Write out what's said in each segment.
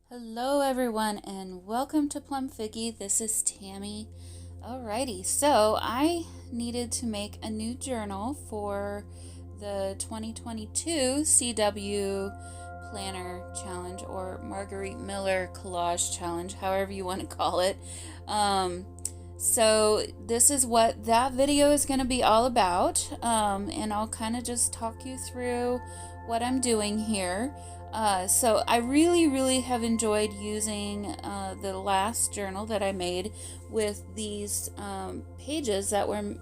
Hello everyone and welcome to Plum Figgy. This is Tammy. Alrighty, so I needed to make a new journal for the 2022 cwplanner challenge, or Margarete Miller Collage challenge, however you want to call it. So this is what that video is going to be all about, and I'll kind of just talk you through what I'm doing here. So I really have enjoyed using the last journal that I made with these pages that were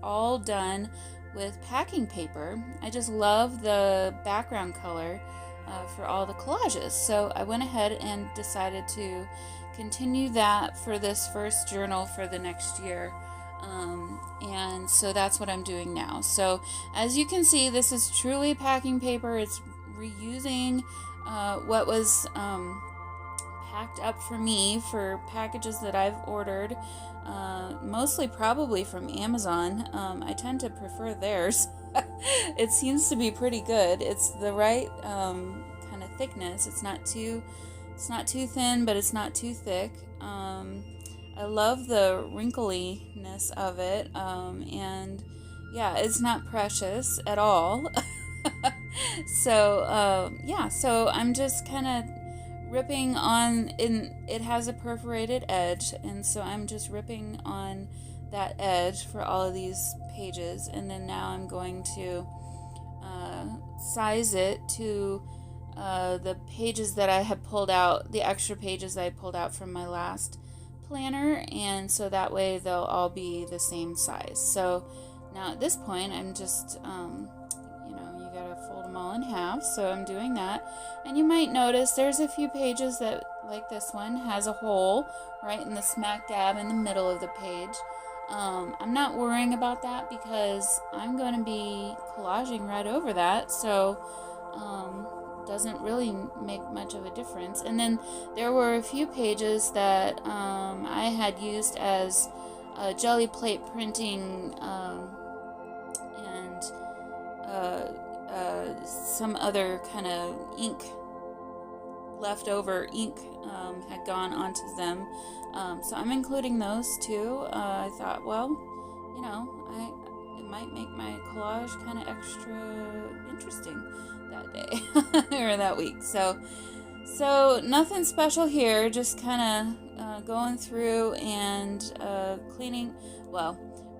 all done with packing paper. I just love the background color for all the collages. So I went ahead and decided to continue that for this first journal for the next year. And so that's what I'm doing now. So as you can see, this is truly packing paper. It's reusing what was packed up for me for packages that I've ordered, mostly probably from Amazon. I tend to prefer theirs. It seems to be pretty good. It's the right kind of thickness. It's not too thin, but it's not too thick. I love the wrinkliness of it, and yeah, it's not precious at all. So I'm just kind of ripping on, it has a perforated edge, and so I'm just ripping on that edge for all of these pages, and then now I'm going to size it to the pages that I had pulled out, the extra pages that I pulled out from my last planner, and so that way they'll all be the same size. So now at this point I'm just you gotta fold them all in half, so I'm doing that. And you might notice there's a few pages that, like this one, has a hole right in the smack dab in the middle of the page. I'm not worrying about that because I'm going to be collaging right over that, so doesn't really make much of a difference. And then there were a few pages that I had used as jelly plate printing and some other kind of ink, leftover ink had gone onto them. So I'm including those too. I thought, well, it might make my collage kind of extra interesting that day or that week. So nothing special here, just kind of going through and cleaning,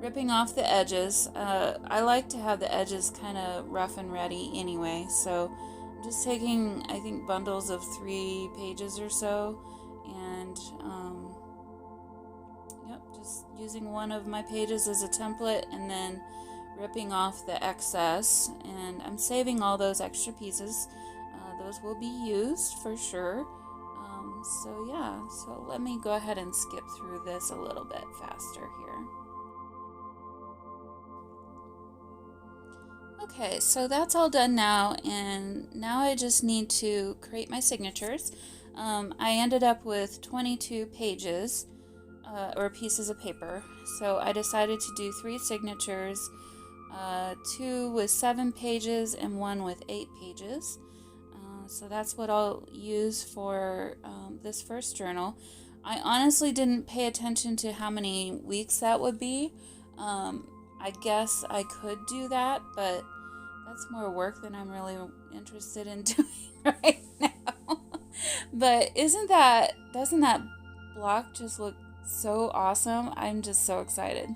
ripping off the edges. I like to have the edges kind of rough and ready anyway, so I'm just taking, I think, bundles of 3 pages or so, and just using one of my pages as a template and then ripping off the excess, and I'm saving all those extra pieces. Those will be used for sure. So let me go ahead and skip through this a little bit faster here. Okay, so that's all done now, and now I just need to create my signatures. I ended up with 22 pages, or pieces of paper, so I decided to do 3 signatures, 2 with 7 pages and 1 with 8 pages. So that's what I'll use for this first journal. I honestly didn't pay attention to how many weeks that would be. I guess I could do that, but that's more work than I'm really interested in doing right now. But doesn't that block just look so awesome? I'm just so excited.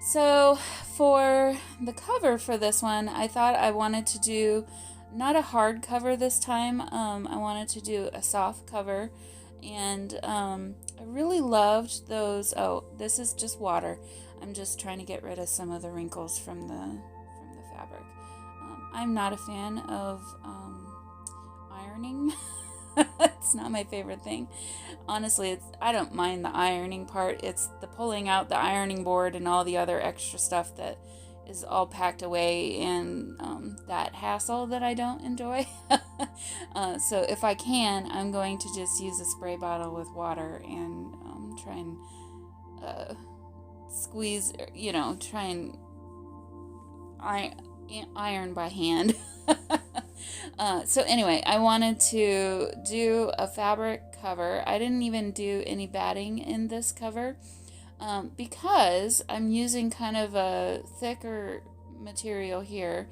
So for the cover for this one, I thought I wanted to do not a hard cover this time. I wanted to do a soft cover, and I really loved those. Oh, this is just water. I'm just trying to get rid of some of the wrinkles from the fabric. I'm not a fan of ironing. It's not my favorite thing. Honestly, I don't mind the ironing part. It's the pulling out the ironing board and all the other extra stuff that is all packed away, and that hassle that I don't enjoy. So if I can, I'm going to just use a spray bottle with water and try and squeeze, try and iron by hand. So anyway, I wanted to do a fabric cover. I didn't even do any batting in this cover because I'm using kind of a thicker material here.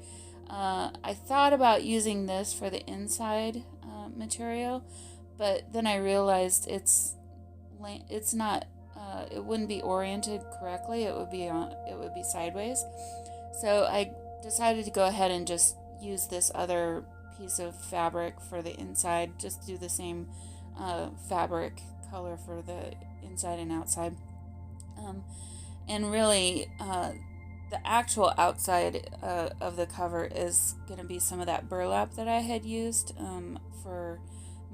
I thought about using this for the inside material, but then I realized it's not. It wouldn't be oriented correctly. It would be sideways. So I decided to go ahead and just use this other piece of fabric for the inside. Just do the same fabric color for the inside and outside. And really, the actual outside of the cover is going to be some of that burlap that I had used for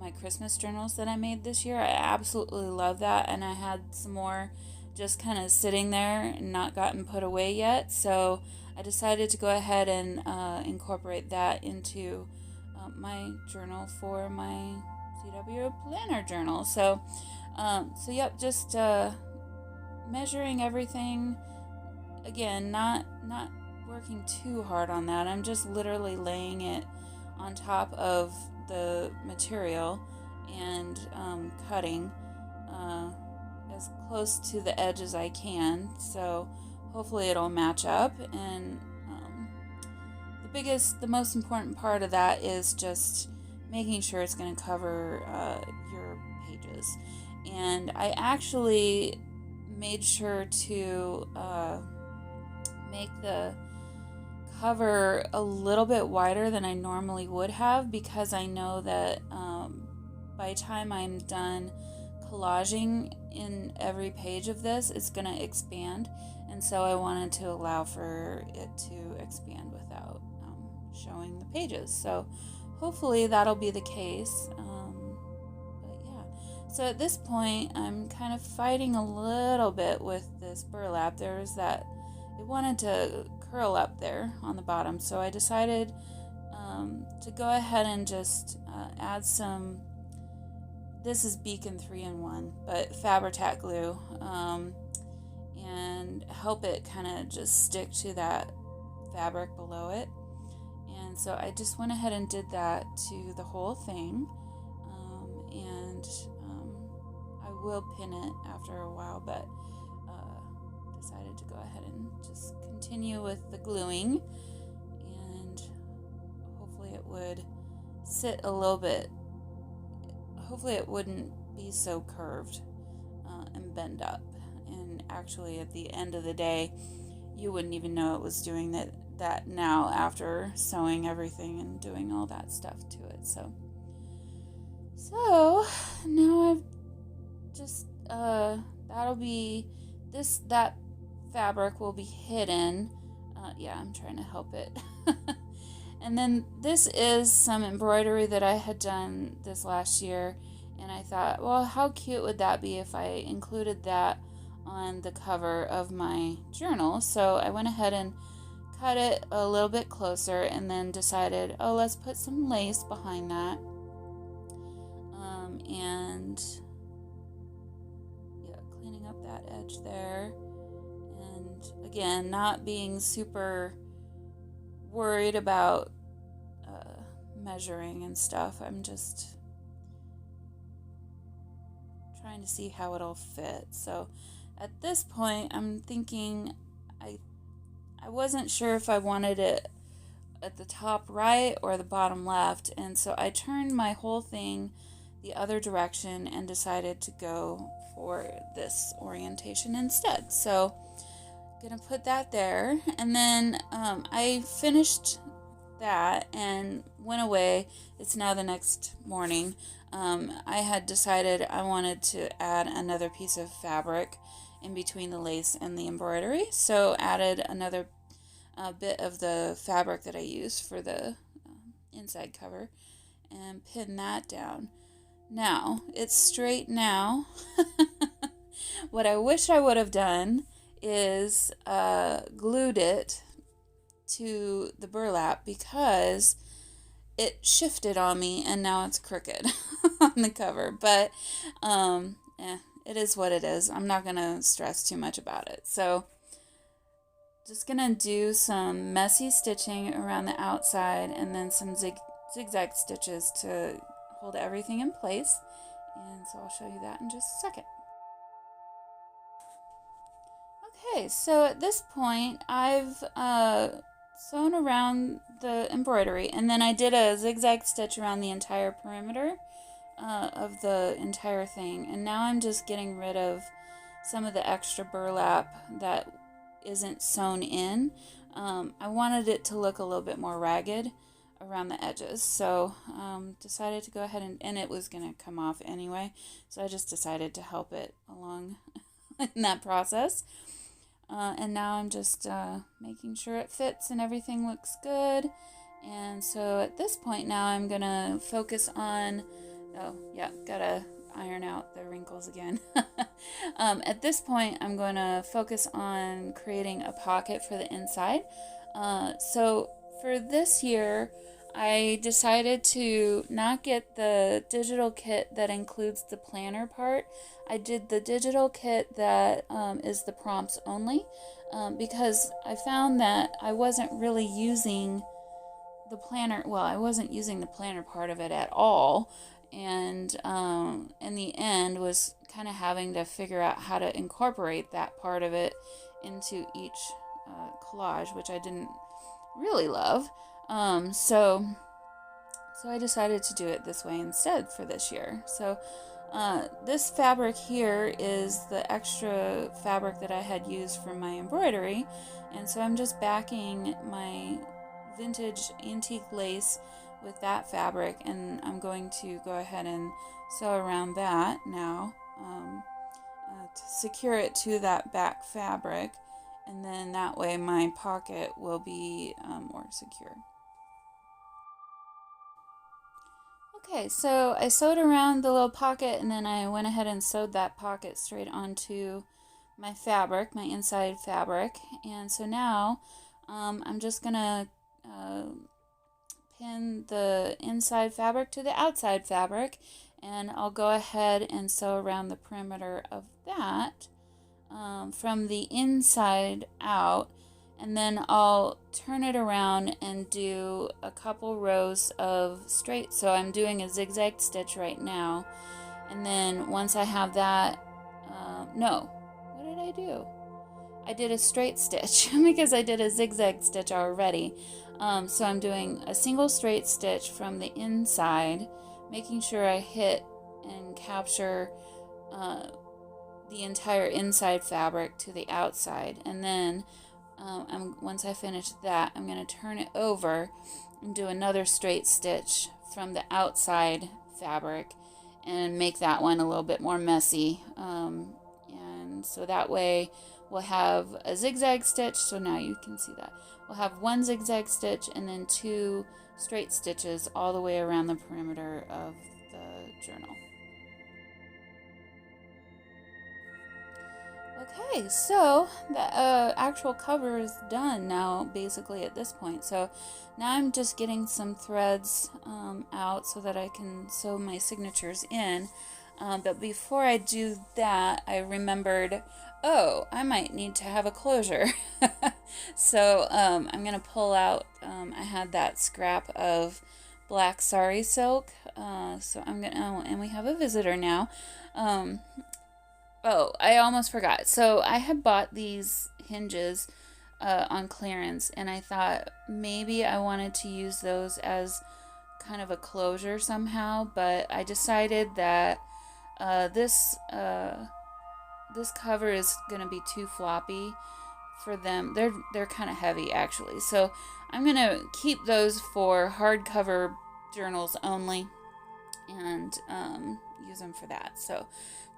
my Christmas journals that I made this year. I absolutely love that, and I had some more just kind of sitting there and not gotten put away yet, so I decided to go ahead and incorporate that into my journal for my CW planner journal. So yep, just measuring everything. Again, not working too hard on that. I'm just literally laying it on top of the material and cutting as close to the edge as I can, so hopefully it'll match up. And the most important part of that is just making sure it's going to cover your pages. And I actually made sure to make the cover a little bit wider than I normally would have, because I know that by the time I'm done collaging in every page of this, it's going to expand, and so I wanted to allow for it to expand without showing the pages. So hopefully that'll be the case. But yeah, so at this point I'm kind of fighting a little bit with this burlap. There's that, it wanted to curl up there on the bottom, so I decided to go ahead and just add some, this is Beacon 3-in-1, but Fabri-Tac glue, and help it kind of just stick to that fabric below it. And so I just went ahead and did that to the whole thing, and I will pin it after a while, but decided to go ahead and just continue with the gluing, and hopefully it would sit a little bit, hopefully it wouldn't be so curved and bend up, and actually at the end of the day you wouldn't even know it was doing that now after sewing everything and doing all that stuff to it. So now I've just that'll be that fabric will be hidden. Yeah, I'm trying to help it. And then this is some embroidery that I had done this last year, and I thought, well, how cute would that be if I included that on the cover of my journal? So I went ahead and cut it a little bit closer, and then decided, oh, let's put some lace behind that. And yeah, cleaning up that edge there. And again, not being super worried about measuring and stuff. I'm just trying to see how it'll fit. So at this point I'm thinking, I wasn't sure if I wanted it at the top right or the bottom left, and so I turned my whole thing the other direction and decided to go for this orientation instead. So gonna put that there, and then I finished that and went away. It's now the next morning. I had decided I wanted to add another piece of fabric in between the lace and the embroidery, so added another bit of the fabric that I used for the inside cover and pinned that down. Now it's straight now. What I wish I would have done is glued it to the burlap, because it shifted on me and now it's crooked on the cover. But it is what it is. I'm not gonna stress too much about it. So just gonna do some messy stitching around the outside, and then some zigzag stitches to hold everything in place. And so I'll show you that in just a second. Okay, so at this point I've sewn around the embroidery, and then I did a zigzag stitch around the entire perimeter of the entire thing, and now I'm just getting rid of some of the extra burlap that isn't sewn in. I wanted it to look a little bit more ragged around the edges, so decided to go ahead and it was going to come off anyway, so I just decided to help it along in that process. And now I'm just making sure it fits and everything looks good. And so at this point now I'm gonna focus on, oh yeah, gotta iron out the wrinkles again. At this point I'm gonna focus on creating a pocket for the inside. So for this year I decided to not get the digital kit that includes the planner part. I did the digital kit that is the prompts only, because I found that I wasn't really using the planner. Well, I wasn't using the planner part of it at all, and in the end was kind of having to figure out how to incorporate that part of it into each collage, which I didn't really love. So I decided to do it this way instead for this year. So this fabric here is the extra fabric that I had used for my embroidery, and so I'm just backing my vintage antique lace with that fabric, and I'm going to go ahead and sew around that now to secure it to that back fabric, and then that way my pocket will be more secure. Okay, so I sewed around the little pocket, and then I went ahead and sewed that pocket straight onto my fabric, my inside fabric. And so now I'm just gonna pin the inside fabric to the outside fabric, and I'll go ahead and sew around the perimeter of that from the inside out. And then I'll turn it around and do a couple rows of straight. So I'm doing a zigzag stitch right now. And then once I have that, no, what did I do? I did a straight stitch because I did a zigzag stitch already. So I'm doing a single straight stitch from the inside, making sure I hit and capture the entire inside fabric to the outside. And then once I finish that, I'm going to turn it over and do another straight stitch from the outside fabric and make that one a little bit more messy. And so that way we'll have a zigzag stitch. So now you can see that. We'll have one zigzag stitch and then two straight stitches all the way around the perimeter of the journal. Okay, so the actual cover is done now, basically at this point. So now I'm just getting some threads out so that I can sew my signatures in. But before I do that, I remembered, oh, I might need to have a closure. So I'm going to pull out, I had that scrap of black sari silk. So I'm going to, oh, and we have a visitor now. Oh, I almost forgot. So I had bought these hinges on clearance, and I thought maybe I wanted to use those as kind of a closure somehow, but I decided that this cover is going to be too floppy for them. They're kind of heavy actually, so I'm going to keep those for hardcover journals only and use them for that. So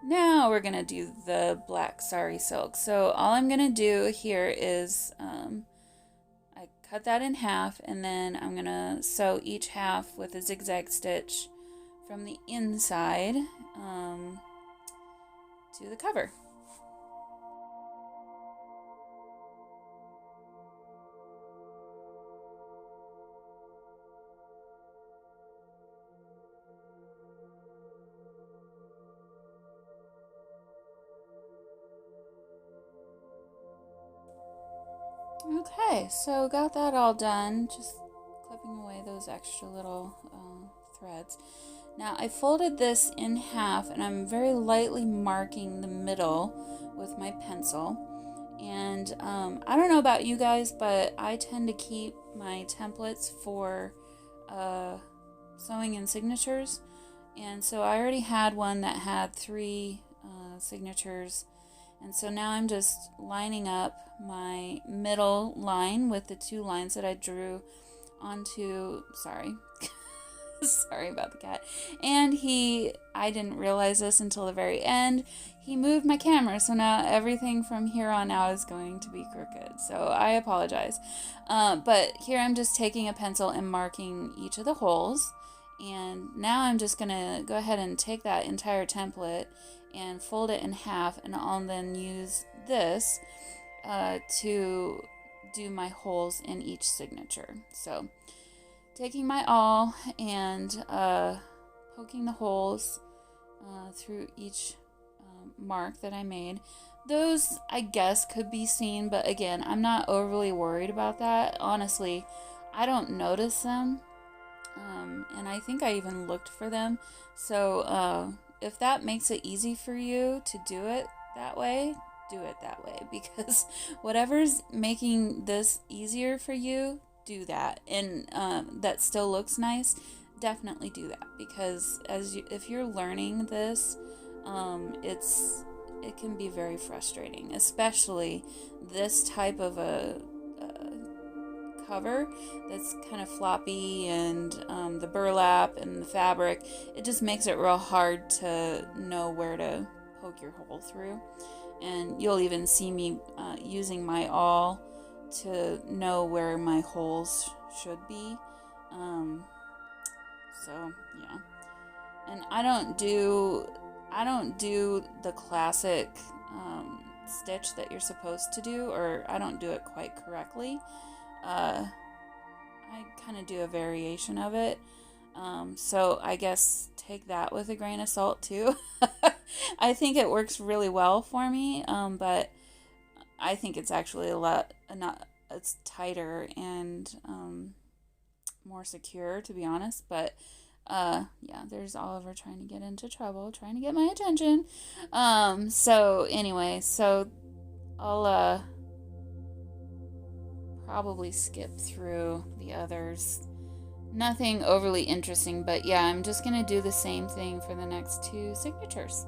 now we're going to do the black sari silk. So all I'm going to do here is I cut that in half, and then I'm going to sew each half with a zigzag stitch from the inside to the cover. Okay, so got that all done, just clipping away tie those extra little threads. Now I folded this in half, and I'm very lightly marking the middle with my pencil. And I don't know about you guys, but I tend to keep my templates for sewing and signatures. And so I already had one that had 3 signatures. And so now I'm just lining up my middle line with the 2 lines that I drew onto, sorry about the cat. And I didn't realize this until the very end, he moved my camera, so now everything from here on out is going to be crooked, so I apologize. But here I'm just taking a pencil and marking each of the holes, and now I'm just gonna go ahead and take that entire template and fold it in half, and I'll then use this to do my holes in each signature. So taking my awl and poking the holes through each mark that I made. Those, I guess, could be seen, but again, I'm not overly worried about that. Honestly, I don't notice them, and I think I even looked for them. So if that makes it easy for you to do it that way, do it that way, because whatever's making this easier for you, do that. And that still looks nice, definitely do that, because if you're learning this, it can be very frustrating, especially this type of a cover that's kind of floppy, and the burlap and the fabric, it just makes it real hard to know where to poke your hole through. And you'll even see me using my awl to know where my holes should be. So yeah, and I don't do the classic stitch that you're supposed to do, or I don't do it quite correctly. I kind of do a variation of it. So I guess take that with a grain of salt too. I think it works really well for me, but I think it's actually it's tighter and more secure, to be honest. But yeah, there's Oliver trying to get into trouble, trying to get my attention. So anyway, so I'll probably skip through the others. Nothing overly interesting, but yeah, I'm just gonna do the same thing for the next 2 signatures.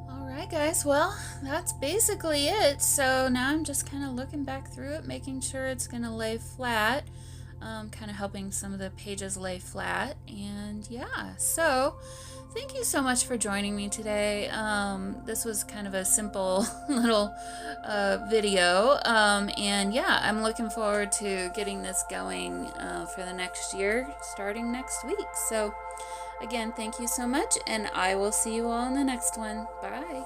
Alright guys, well, that's basically it. So now I'm just kind of looking back through it, making sure it's going to lay flat, kind of helping some of the pages lay flat. And yeah, so thank you so much for joining me today. This was kind of a simple little video, and yeah, I'm looking forward to getting this going for the next year, starting next week. So again, thank you so much, and I will see you all in the next one. Bye.